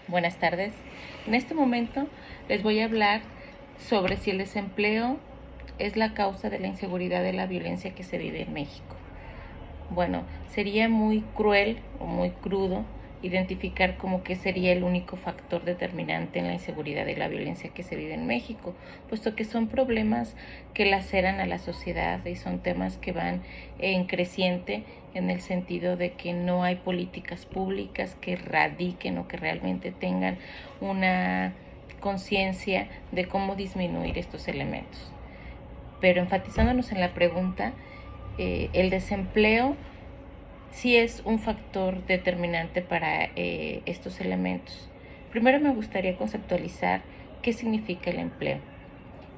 Buenas tardes. En este momento les voy a hablar sobre si el desempleo es la causa de la inseguridad y la violencia que se vive en México. Bueno, sería muy cruel o muy crudo identificar como que sería el único factor determinante en la inseguridad y la violencia que se vive en México, puesto que son problemas que laceran a la sociedad y son temas que van en creciente en el sentido de que no hay políticas públicas que radiquen o que realmente tengan una conciencia de cómo disminuir estos elementos. Pero enfatizándonos en la pregunta, el desempleo sí es un factor determinante para estos elementos. Primero me gustaría conceptualizar qué significa el empleo.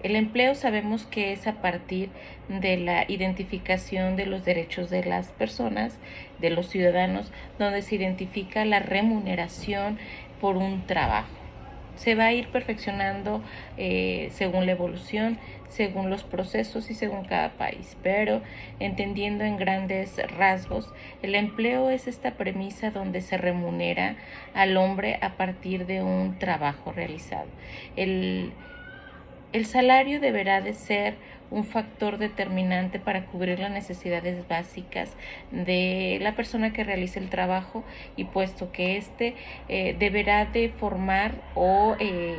El empleo sabemos que es a partir de la identificación de los derechos de las personas, de los ciudadanos, donde se identifica la remuneración por un trabajo. Se va a ir perfeccionando según la evolución, según los procesos y según cada país, pero entendiendo en grandes rasgos, el empleo es esta premisa donde se remunera al hombre a partir de un trabajo realizado. El salario deberá de ser un factor determinante para cubrir las necesidades básicas de la persona que realice el trabajo, y puesto que éste deberá de formar o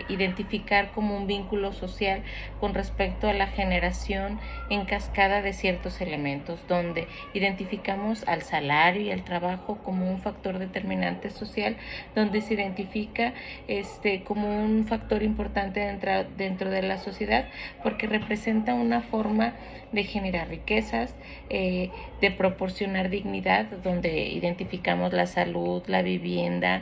identificar como un vínculo social con respecto a la generación en cascada de ciertos elementos, donde identificamos al salario y al trabajo como un factor determinante social, donde se identifica como un factor importante dentro de la sociedad, porque representa una forma de generar riquezas, de proporcionar dignidad, donde identificamos la salud, la vivienda,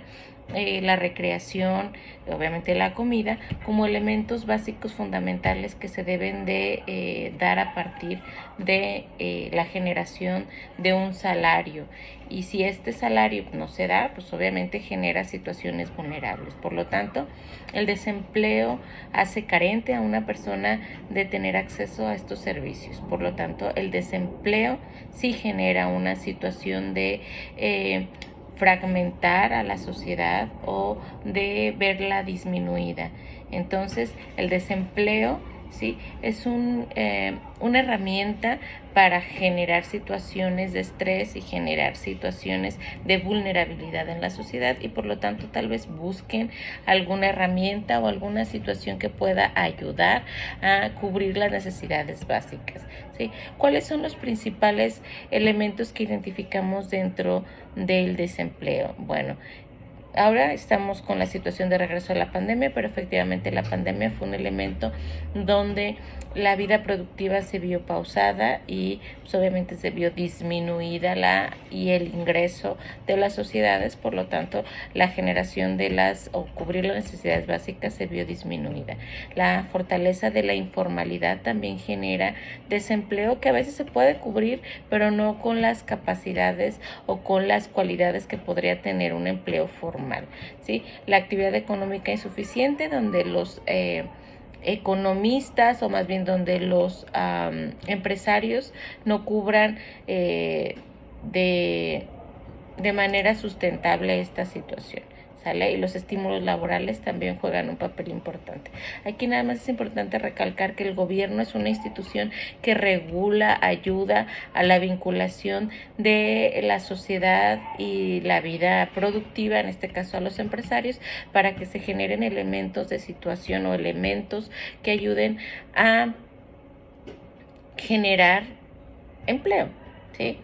la recreación, obviamente la comida, como elementos básicos fundamentales que se deben de dar a partir de la generación de un salario. Y si este salario no se da, pues obviamente genera situaciones vulnerables. Por lo tanto, el desempleo hace carente a una persona de tener acceso a estos servicios. Por lo tanto, el desempleo sí genera una situación de fragmentar a la sociedad o de verla disminuida. Entonces, el desempleo ¿sí? es una herramienta para generar situaciones de estrés y generar situaciones de vulnerabilidad en la sociedad, y por lo tanto tal vez busquen alguna herramienta o alguna situación que pueda ayudar a cubrir las necesidades básicas, ¿sí? ¿Cuáles son los principales elementos que identificamos dentro del desempleo? Bueno, ahora estamos con la situación de regreso a la pandemia, pero efectivamente la pandemia fue un elemento donde la vida productiva se vio pausada y pues, obviamente se vio disminuida y el ingreso de las sociedades. Por lo tanto, la generación o cubrir las necesidades básicas se vio disminuida. La fortaleza de la informalidad también genera desempleo que a veces se puede cubrir, pero no con las capacidades o con las cualidades que podría tener un empleo formal, ¿sí? La actividad económica insuficiente, donde los economistas, o más bien donde los empresarios no cubran de manera sustentable esta situación, ¿sale? Y los estímulos laborales también juegan un papel importante. Aquí nada más es importante recalcar que el gobierno es una institución que regula, ayuda a la vinculación de la sociedad y la vida productiva, en este caso a los empresarios, para que se generen elementos de situación o elementos que ayuden a generar empleo, ¿sí?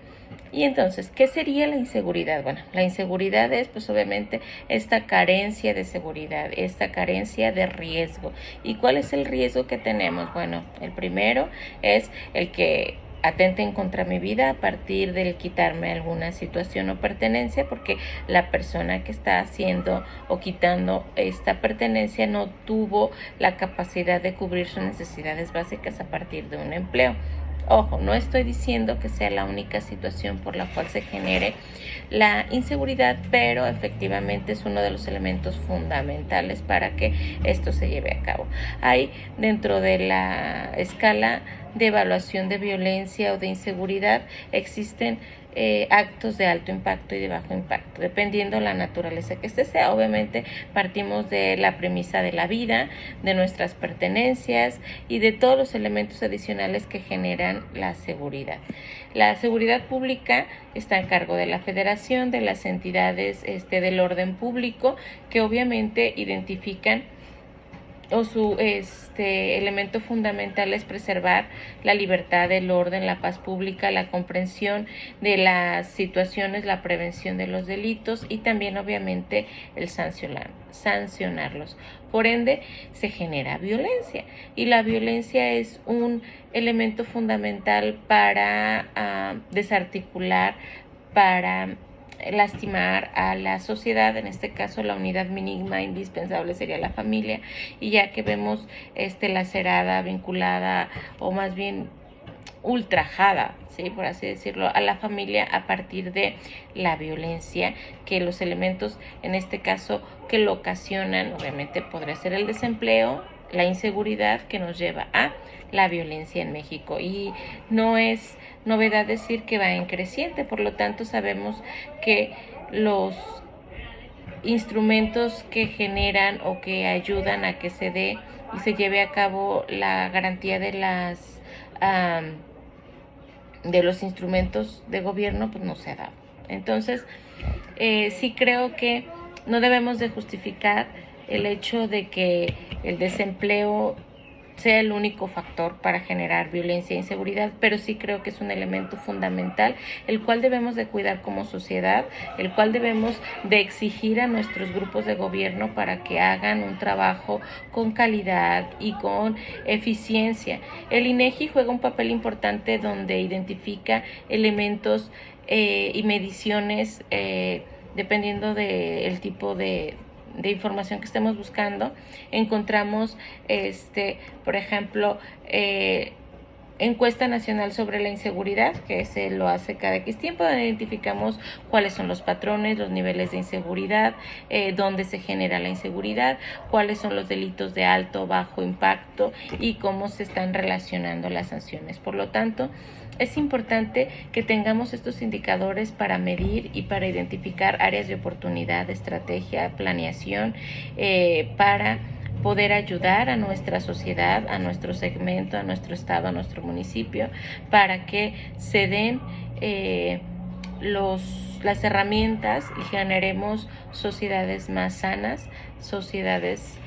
Y entonces, ¿qué sería la inseguridad? Bueno, la inseguridad es pues obviamente esta carencia de seguridad, esta carencia de riesgo. ¿Y cuál es el riesgo que tenemos? Bueno, el primero es el que atenten contra mi vida a partir del quitarme alguna situación o pertenencia, porque la persona que está haciendo o quitando esta pertenencia no tuvo la capacidad de cubrir sus necesidades básicas a partir de un empleo. Ojo, no estoy diciendo que sea la única situación por la cual se genere la inseguridad, pero efectivamente es uno de los elementos fundamentales para que esto se lleve a cabo. Hay dentro de la escala de evaluación de violencia o de inseguridad existen actos de alto impacto y de bajo impacto, dependiendo la naturaleza que este sea. Obviamente partimos de la premisa de la vida, de nuestras pertenencias y de todos los elementos adicionales que generan la seguridad. La seguridad pública está a cargo de la Federación, de las entidades del orden público, que obviamente identifican o su elemento fundamental es preservar la libertad, el orden, la paz pública, la comprensión de las situaciones, la prevención de los delitos y también obviamente el sancionarlos. Por ende, se genera violencia y la violencia es un elemento fundamental para desarticular, para lastimar a la sociedad. En este caso la unidad mínima indispensable sería la familia, y ya que vemos lacerada, vinculada o más bien ultrajada, ¿sí?, por así decirlo, a la familia a partir de la violencia, que los elementos en este caso que lo ocasionan obviamente podría ser el desempleo, la inseguridad, que nos lleva a la violencia en México. Y no es novedad decir que va en creciente, por lo tanto sabemos que los instrumentos que generan o que ayudan a que se dé y se lleve a cabo la garantía de los instrumentos de gobierno, pues no se ha dado. Entonces, sí creo que no debemos de justificar el hecho de que el desempleo sea el único factor para generar violencia e inseguridad, pero sí creo que es un elemento fundamental, el cual debemos de cuidar como sociedad, el cual debemos de exigir a nuestros grupos de gobierno para que hagan un trabajo con calidad y con eficiencia. El INEGI juega un papel importante donde identifica elementos y mediciones dependiendo del tipo de información que estemos buscando. Encontramos por ejemplo, encuesta nacional sobre la inseguridad, que se lo hace cada X tiempo, donde identificamos cuáles son los patrones, los niveles de inseguridad, dónde se genera la inseguridad, cuáles son los delitos de alto o bajo impacto y cómo se están relacionando las sanciones. Por lo tanto, es importante que tengamos estos indicadores para medir y para identificar áreas de oportunidad, estrategia, planeación, para poder ayudar a nuestra sociedad, a nuestro segmento, a nuestro estado, a nuestro municipio, para que se den las herramientas y generemos sociedades más sanas, sociedades